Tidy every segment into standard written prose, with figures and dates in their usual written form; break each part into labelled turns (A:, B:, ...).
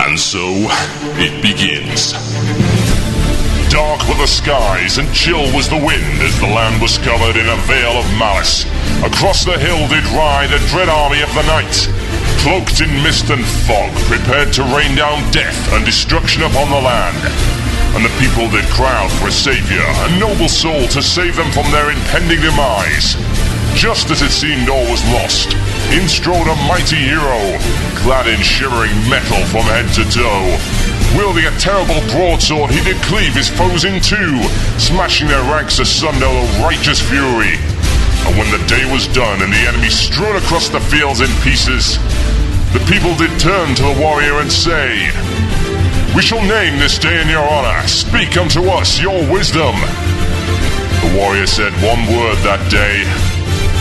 A: And so, it begins. Dark were the skies and chill was the wind as the land was covered in a veil of malice. Across the hill did ride a dread army of the night, cloaked in mist and fog, prepared to rain down death and destruction upon the land. And the people did crowd for a savior, a noble soul to save them from their impending demise. Just as it seemed all was lost, in strode a mighty hero, clad in shivering metal from head to toe. Wielding a terrible broadsword, he did cleave his foes in two, smashing their ranks asunder with righteous fury. And when the day was done and the enemy strewn across the fields in pieces, the people did turn to the warrior and say, "We shall name this day in your honor. Speak unto us your wisdom." The warrior said one word that day: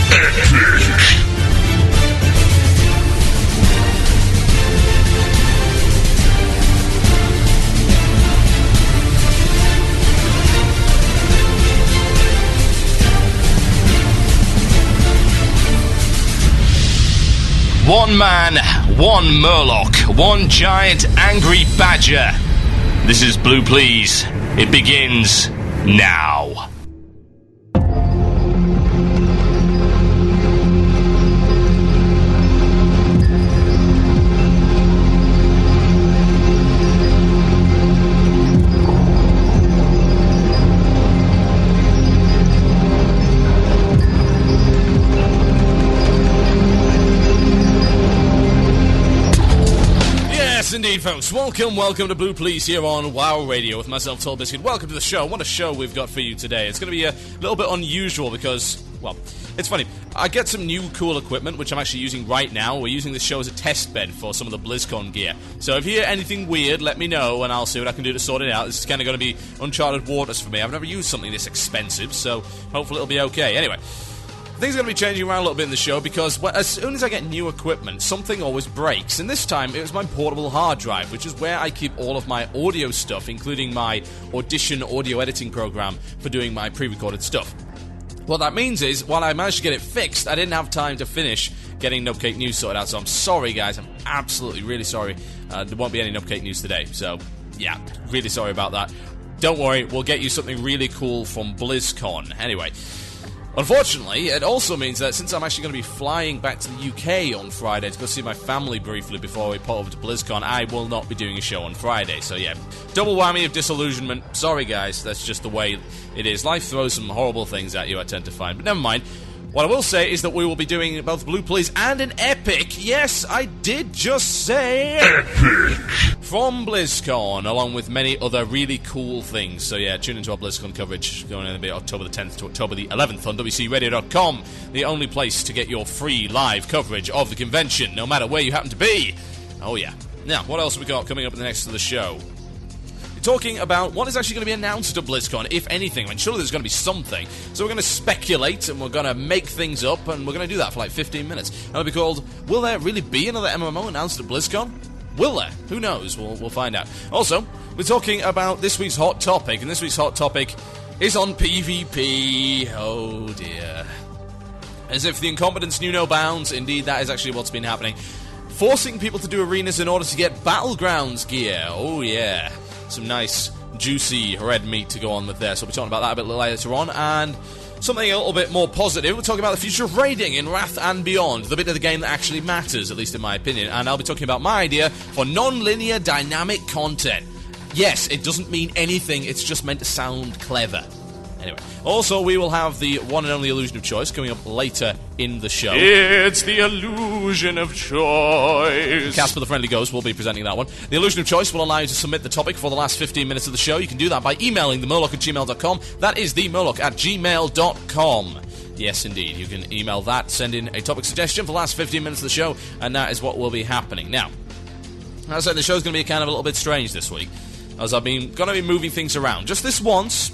A: epic.
B: One man, one Murloc, one giant angry badger. This is Blue Please. It begins now. Indeed, folks. Welcome to Blue Please here on WoW Radio with myself, Tall Biscuit. Welcome to the show. What a show we've got for you today. It's going to be a little bit unusual because, well, it's funny. I get some new cool equipment, which I'm actually using right now. We're using this show as a test bed for some of the BlizzCon gear. So if you hear anything weird, let me know, and I'll see what I can do to sort it out. This is kind of going to be uncharted waters for me. I've never used something this expensive, so hopefully it'll be okay. Anyway, things are going to be changing around a little bit in the show because as soon as I get new equipment, something always breaks. And this time, it was my portable hard drive, which is where I keep all of my audio stuff, including my Audition audio editing program for doing my pre-recorded stuff. What that means is, while I managed to get it fixed, I didn't have time to finish getting Nubcake News sorted out. So I'm sorry, guys. I'm absolutely really sorry. There won't be any Nubcake News today. So, yeah, really sorry about that. Don't worry, we'll get you something really cool from BlizzCon. Anyway, unfortunately, it also means that since I'm actually going to be flying back to the UK on Friday to go see my family briefly before we pop over to BlizzCon, I will not be doing a show on Friday. So yeah, double whammy of disillusionment. Sorry guys, that's just the way it is. Life throws some horrible things at you, I tend to find. But never mind. What I will say is that we will be doing both Blue Please and an epic. Yes, I did just say epic from BlizzCon, along with many other really cool things. So yeah, tune into our BlizzCon coverage going in a bit October the 10th to October the 11th on WCRadio.com, the only place to get your free live coverage of the convention, no matter where you happen to be. Oh yeah. Now, what else have we got coming up in the next of the show? Talking about what is actually going to be announced at BlizzCon, if anything. I mean, surely there's going to be something. So we're going to speculate, and we're going to make things up, and we're going to do that for like 15 minutes. And it'll be called, will there really be another MMO announced at BlizzCon? Will there? Who knows? We'll find out. Also, we're talking about this week's hot topic, and this week's hot topic is on PvP. Oh, dear. As if the incompetence knew no bounds, indeed, that is actually what's been happening. Forcing people to do arenas in order to get Battlegrounds gear. Oh, yeah. Some nice, juicy red meat to go on with there. So we'll be talking about that a bit later on. And something a little bit more positive, we're talking about the future of raiding in Wrath and Beyond. The bit of the game that actually matters, at least in my opinion. And I'll be talking about my idea for non-linear dynamic content. Yes, it doesn't mean anything, it's just meant to sound clever. Anyway, also we will have the one and only Illusion of Choice coming up later in the show. It's the Illusion of Choice. Casper the Friendly Ghost will be presenting that one. The Illusion of Choice will allow you to submit the topic for the last 15 minutes of the show. You can do that by emailing themurloc@gmail.com. That is themurloc@gmail.com. Yes, indeed. You can email that, send in a topic suggestion for the last 15 minutes of the show, and that is what will be happening. Now, as I said, the show's going to be kind of a little bit strange this week, as I've been going to be moving things around. Just this once.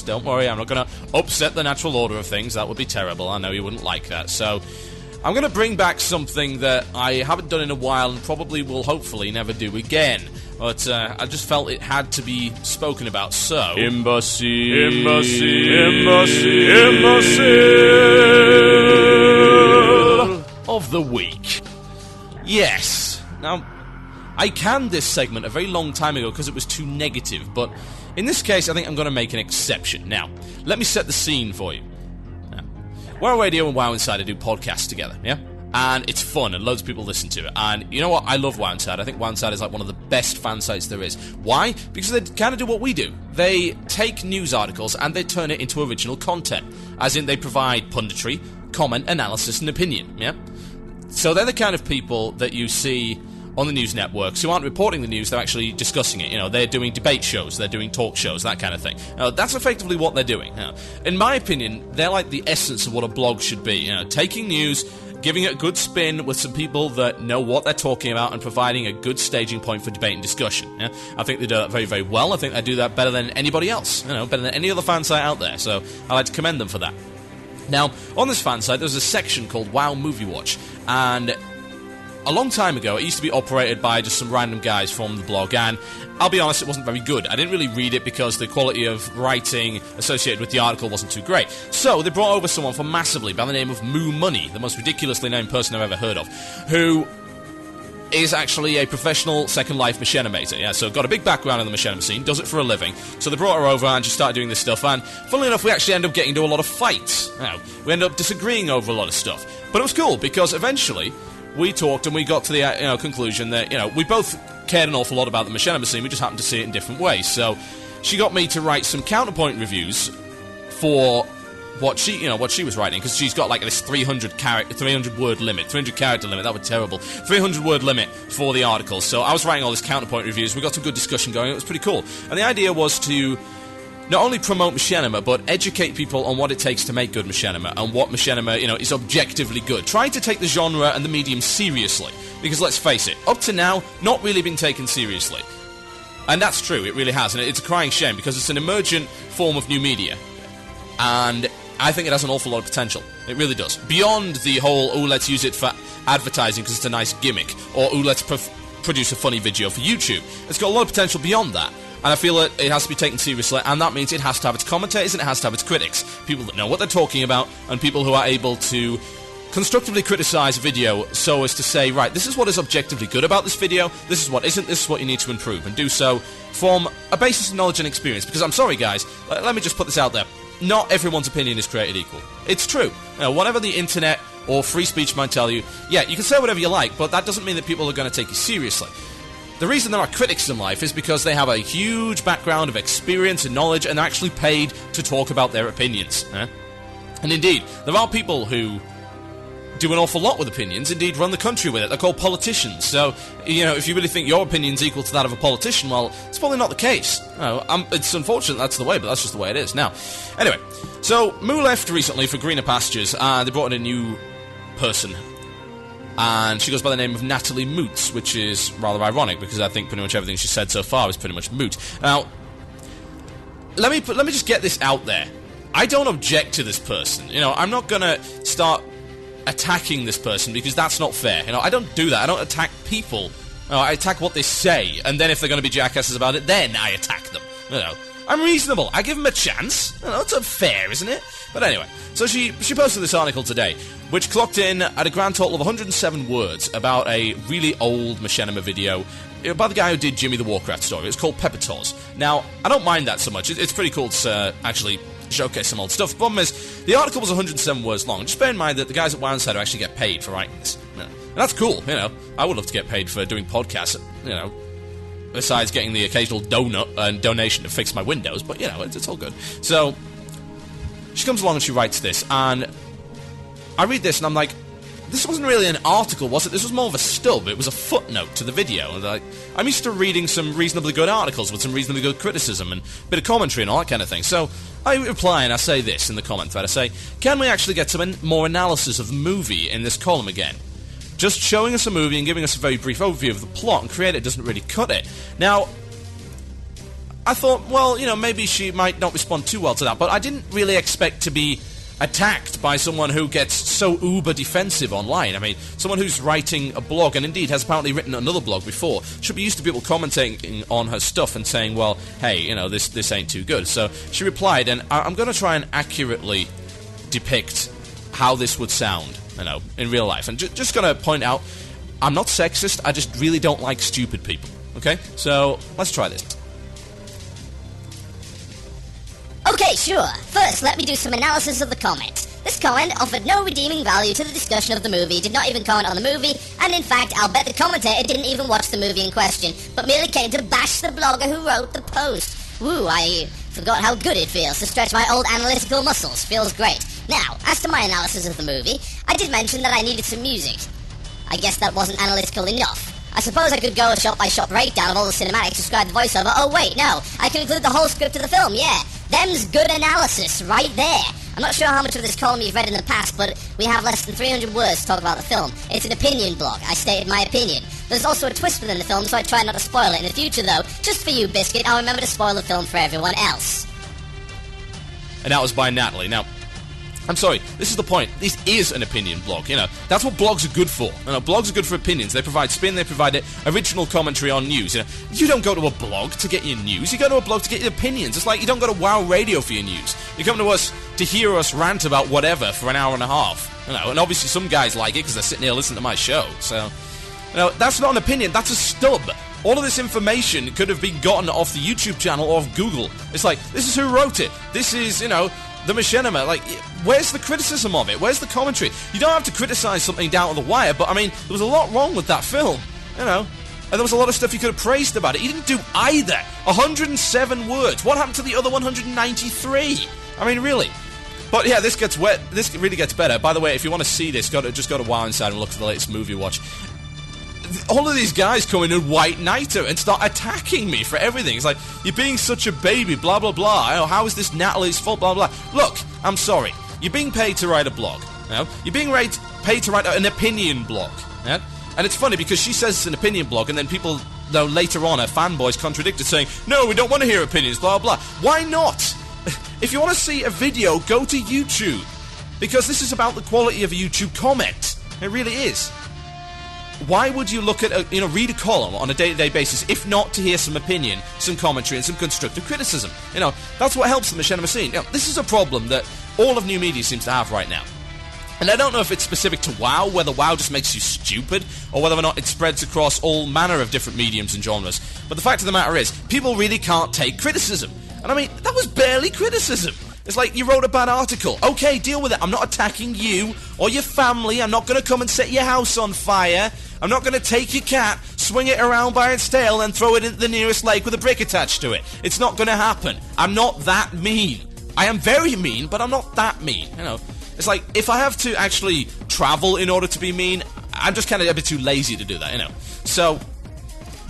B: Don't worry, I'm not going to upset the natural order of things. That would be terrible. I know you wouldn't like that. So, I'm going to bring back something that I haven't done in a while and probably will hopefully never do again. But I just felt it had to be spoken about, so... Imbecile of the week. Yes. Now, I canned this segment a very long time ago because it was too negative, but in this case, I think I'm going to make an exception. Now, let me set the scene for you. WoW Radio and WoW Insider do podcasts together, yeah? And it's fun, and loads of people listen to it. And you know what? I love WoW Insider. I think WoW Insider is like one of the best fan sites there is. Why? Because they kind of do what we do. They take news articles and they turn it into original content. As in, they provide punditry, comment, analysis, and opinion, yeah? So they're the kind of people that you see on the news networks who aren't reporting the news, they're actually discussing it. You know, they're doing debate shows, they're doing talk shows, that kind of thing. That's effectively what they're doing. In my opinion, they're like the essence of what a blog should be. You know, taking news, giving it a good spin with some people that know what they're talking about, and providing a good staging point for debate and discussion. Yeah? I think they do that very, very well. I think they do that better than anybody else. You know, better than any other fan site out there. So I like to commend them for that. Now, on this fan site, there's a section called WoW Movie Watch, and a long time ago, it used to be operated by just some random guys from the blog, and I'll be honest, it wasn't very good. I didn't really read it because the quality of writing associated with the article wasn't too great. So they brought over someone from Massively by the name of Moo Money, the most ridiculously named person I've ever heard of, who is actually a professional Second Life machinimator, yeah, so got a big background in the machinima scene, does it for a living. So they brought her over and she started doing this stuff, and funnily enough, we actually ended up getting into a lot of fights. You know, we ended up disagreeing over a lot of stuff. But it was cool, because eventually we talked and we got to the conclusion that, you know, we both cared an awful lot about the machinima scene, we just happened to see it in different ways. So she got me to write some counterpoint reviews for what she was writing, because she's got like this 300 word limit, 300 character limit. That was terrible. 300 word limit for the article. So I was writing all these counterpoint reviews. We got some good discussion going. It was pretty cool. And the idea was to not only promote machinima, but educate people on what it takes to make good machinima, and what machinima, you know, is objectively good. Trying to take the genre and the medium seriously, because let's face it, up to now, not really been taken seriously. And that's true, it really has, and it's a crying shame, because it's an emergent form of new media. And I think it has an awful lot of potential. It really does. Beyond the whole, oh, let's use it for advertising because it's a nice gimmick, or oh, let's produce a funny video for YouTube. It's got a lot of potential beyond that. And I feel that it has to be taken seriously, and that means it has to have its commentators and it has to have its critics. People that know what they're talking about, and people who are able to constructively criticize a video so as to say, right, this is what is objectively good about this video, this is what isn't, this is what you need to improve, and do so from a basis of knowledge and experience. Because I'm sorry, guys, let me just put this out there. Not everyone's opinion is created equal. It's true. You know, whatever the internet or free speech might tell you, yeah, you can say whatever you like, but that doesn't mean that people are going to take you seriously. The reason there are critics in life is because they have a huge background of experience and knowledge, and they're actually paid to talk about their opinions. And indeed, there are people who do an awful lot with opinions, indeed run the country with it. They're called politicians. So, you know, if you really think your opinion's equal to that of a politician, well, it's probably not the case. It's unfortunate that's the way, but that's just the way it is. Now, anyway, so Moo left recently for greener pastures, and they brought in a new person. And she goes by the name of Natalie Moots, which is rather ironic, because I think pretty much everything she said so far is pretty much moot. Now, let me just get this out there. I don't object to this person. You know, I'm not gonna start attacking this person, because that's not fair. You know, I don't do that. I don't attack people. You know, I attack what they say, and then if they're gonna be jackasses about it, then I attack them. You know, I'm reasonable. I give them a chance. You know, it's unfair, isn't it? But anyway, so she posted this article today, which clocked in at a grand total of 107 words about a really old machinima video by the guy who did Jimmy the Warcraft story. It's called Pepper Tors. Now, I don't mind that so much. It's pretty cool to actually showcase some old stuff. The problem is, the article was 107 words long. Just bear in mind that the guys at WoW Insider actually get paid for writing this. You know, and that's cool, you know. I would love to get paid for doing podcasts, you know, besides getting the occasional donation to fix my Windows, but, you know, it's all good. So she comes along and she writes this, and I read this and I'm like, this wasn't really an article, was it? This was more of a stub. It was a footnote to the video. And I'm used to reading some reasonably good articles with some reasonably good criticism and a bit of commentary and all that kind of thing. So I reply and I say this in the comment thread. I say, can we actually get some more analysis of the movie in this column again? Just showing us a movie and giving us a very brief overview of the plot and creator doesn't really cut it. Now, I thought, well, you know, maybe she might not respond too well to that, but I didn't really expect to be attacked by someone who gets so uber defensive online. I mean, someone who's writing a blog, and indeed has apparently written another blog before, should be used to people commenting on her stuff and saying, well, hey, you know, this ain't too good. So she replied, and I'm going to try and accurately depict how this would sound, you know, in real life. And just going to point out, I'm not sexist, I just really don't like stupid people. Okay? So, let's try this.
C: Okay, sure. First, let me do some analysis of the comment. This comment offered no redeeming value to the discussion of the movie, did not even comment on the movie, and in fact, I'll bet the commentator didn't even watch the movie in question, but merely came to bash the blogger who wrote the post. Woo, I forgot how good it feels to stretch my old analytical muscles. Feels great. Now, as to my analysis of the movie, I did mention that I needed some music. I guess that wasn't analytical enough. I suppose I could go a shot-by-shot breakdown of all the cinematics, describe the voiceover. Oh wait, no, I can include the whole script of the film, yeah. Them's good analysis, right there. I'm not sure how much of this column you've read in the past, but we have less than 300 words to talk about the film. It's an opinion blog. I stated my opinion. There's also a twist within the film, so I try not to spoil it. In the future, though, just for you, Biscuit, I'll remember to spoil the film for everyone else.
B: And that was by Natalie. Now, I'm sorry, this is the point. This is an opinion blog, you know. That's what blogs are good for. You know, blogs are good for opinions. They provide spin, they provide original commentary on news. You know, you don't go to a blog to get your news. You go to a blog to get your opinions. It's like you don't go to WoW Radio for your news. You come to us to hear us rant about whatever for an hour and a half. You know, and obviously some guys like it because they're sitting here listening to my show. So, you know, that's not an opinion. That's a stub. All of this information could have been gotten off the YouTube channel or off Google. It's like, this is who wrote it. This is, you know, the machinima. Like, where's the criticism of it? Where's the commentary? You don't have to criticize something down to the wire, but, I mean, there was a lot wrong with that film, you know. And there was a lot of stuff you could have praised about it. You didn't do either. 107 words. What happened to the other 193? I mean, really. But, yeah, this gets wet. This really gets better. By the way, if you want to see this, just go to WoW Inside and look at the latest movie watch. All of these guys come in and white knight her and start attacking me for everything. It's like, you're being such a baby, blah, blah, blah. Oh, how is this Natalie's fault, blah, blah. Look, I'm sorry. You're being paid to write a blog. You know? You're being paid to write an opinion blog. Yeah? And it's funny because she says it's an opinion blog, and then people, though, later on, her fanboys contradict it, saying, no, we don't want to hear opinions, blah, blah. Why not? If you want to see a video, go to YouTube. Because this is about the quality of a YouTube comment. It really is. Why would you look at, read a column on a day-to-day basis, if not to hear some opinion, some commentary, and some constructive criticism? You know, that's what helps the machinima scene. You know, this is a problem that all of new media seems to have right now. And I don't know if it's specific to WoW, whether WoW just makes you stupid, or whether or not it spreads across all manner of different mediums and genres. But the fact of the matter is, people really can't take criticism. And I mean, that was barely criticism. It's like, you wrote a bad article. Okay, deal with it. I'm not attacking you or your family. I'm not going to come and set your house on fire. I'm not going to take your cat, swing it around by its tail, and throw it into the nearest lake with a brick attached to it. It's not going to happen. I'm not that mean. I am very mean, but I'm not that mean. You know, it's like, if I have to actually travel in order to be mean, I'm just kind of a bit too lazy to do that, you know. So,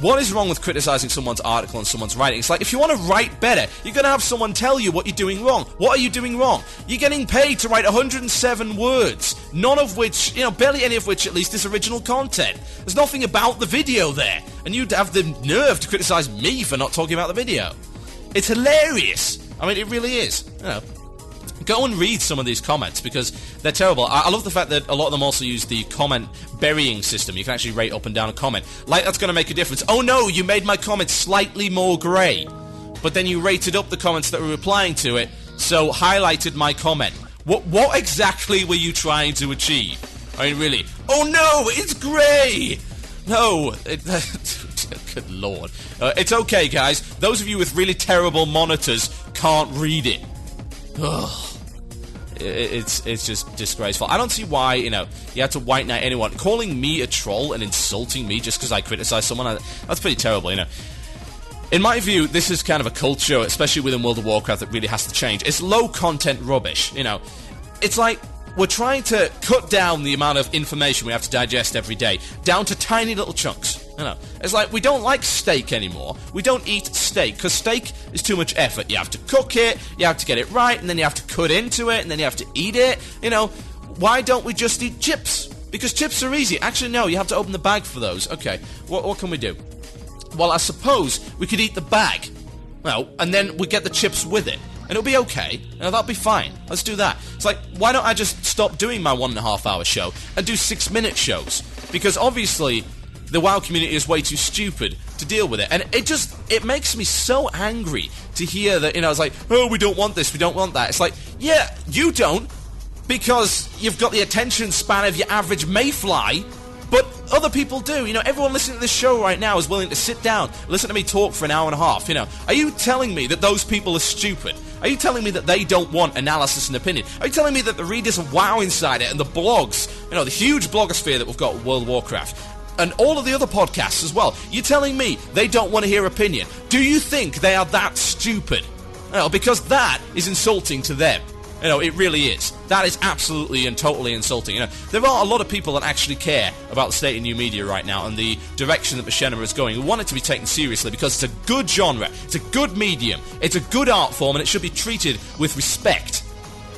B: what is wrong with criticizing someone's article and someone's writing? It's like, if you want to write better, you're going to have someone tell you what you're doing wrong. What are you doing wrong? You're getting paid to write 107 words, none of which, barely any of which at least is original content. There's nothing about the video there, and you'd have the nerve to criticize me for not talking about the video. It's hilarious. I mean, it really is. You know. Go and read some of these comments, because they're terrible. I love the fact that a lot of them also use the comment burying system. You can actually rate up and down a comment. Like, that's going to make a difference. Oh no, you made my comment slightly more grey. But then you rated up the comments that were replying to it, so highlighted my comment. What exactly were you trying to achieve? I mean, really. Oh no, it's grey! No. Good lord. It's okay, guys. Those of you with really terrible monitors can't read it. Ugh. It's just disgraceful. I don't see why, you have to white knight anyone. Calling me a troll and insulting me just because I criticize someone, that's pretty terrible, In my view, this is kind of a culture, especially within World of Warcraft, that really has to change. It's low-content rubbish, It's like we're trying to cut down the amount of information we have to digest every day, down to tiny little chunks. It's like we don't like steak anymore. We don't eat steak, because steak is too much effort. You have to cook it, you have to get it right, and then you have to cut into it, and then you have to eat it. Why don't we just eat chips? Because chips are easy. Actually, no, you have to open the bag for those. Okay, what can we do? Well, I suppose we could eat the bag. Well, and then we get the chips with it. And it'll be okay. That'll be fine. Let's do that. It's like, why don't I just stop doing my 1.5 hour show and do 6-minute shows? Because obviously, the WoW community is way too stupid to deal with it. And it makes me so angry to hear that, it's like, oh, we don't want this, we don't want that. It's like, yeah, you don't, because you've got the attention span of your average mayfly. But other people do. Everyone listening to this show right now is willing to sit down, listen to me talk for an hour and a half. Are you telling me that those people are stupid? Are you telling me that they don't want analysis and opinion? Are you telling me that the readers of WoW Insider and the blogs, the huge blogosphere that we've got with World of Warcraft, and all of the other podcasts as well, you're telling me they don't want to hear opinion? Do you think they are that stupid? Because that is insulting to them. It really is. That is absolutely and totally insulting. There are a lot of people that actually care about the state of new media right now and the direction that Machinima is going. We want it to be taken seriously because it's a good genre, it's a good medium, it's a good art form, and it should be treated with respect.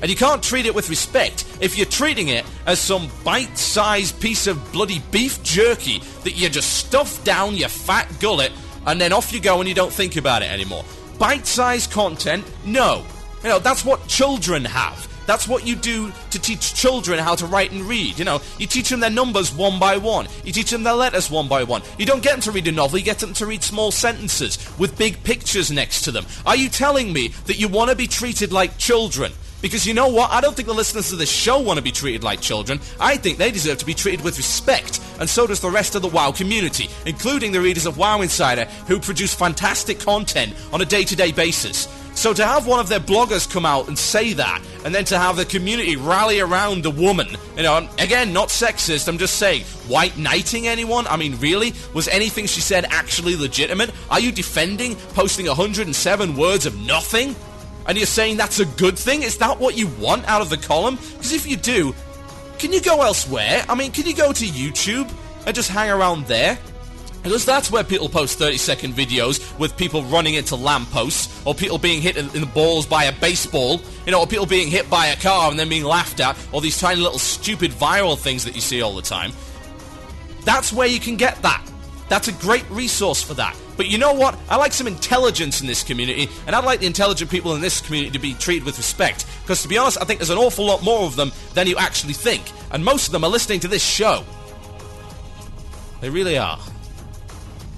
B: And you can't treat it with respect if you're treating it as some bite-sized piece of bloody beef jerky that you just stuff down your fat gullet and then off you go and you don't think about it anymore. Bite-sized content? No. That's what children have. That's what you do to teach children how to write and read. You teach them their numbers one by one. You teach them their letters one by one. You don't get them to read a novel, you get them to read small sentences with big pictures next to them. Are you telling me that you want to be treated like children? Because you know what? I don't think the listeners of this show want to be treated like children. I think they deserve to be treated with respect, and so does the rest of the WoW community, including the readers of WoW Insider, who produce fantastic content on a day-to-day basis. So to have one of their bloggers come out and say that, and then to have the community rally around a woman, again, not sexist, I'm just saying, white knighting anyone? I mean, really? Was anything she said actually legitimate? Are you defending posting 107 words of nothing? And you're saying that's a good thing? Is that what you want out of the column? Because if you do, can you go elsewhere? I mean, can you go to YouTube and just hang around there? Because that's where people post 30-second videos with people running into lampposts, or people being hit in the balls by a baseball, or people being hit by a car and then being laughed at, or these tiny little stupid viral things that you see all the time. That's where you can get that. That's a great resource for that. But you know what? I like some intelligence in this community, and I'd like the intelligent people in this community to be treated with respect. Because to be honest, I think there's an awful lot more of them than you actually think. And most of them are listening to this show. They really are.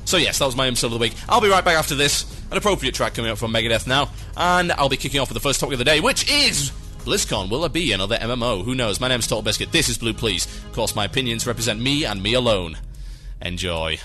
B: So yes, that was my episode of the week. I'll be right back after this. An appropriate track coming up from Megadeth now. And I'll be kicking off with the first topic of the day, which is BlizzCon. Will there be another MMO? Who knows? My name's Total Biscuit. This is Blue Please. Of course, my opinions represent me and me alone. Enjoy.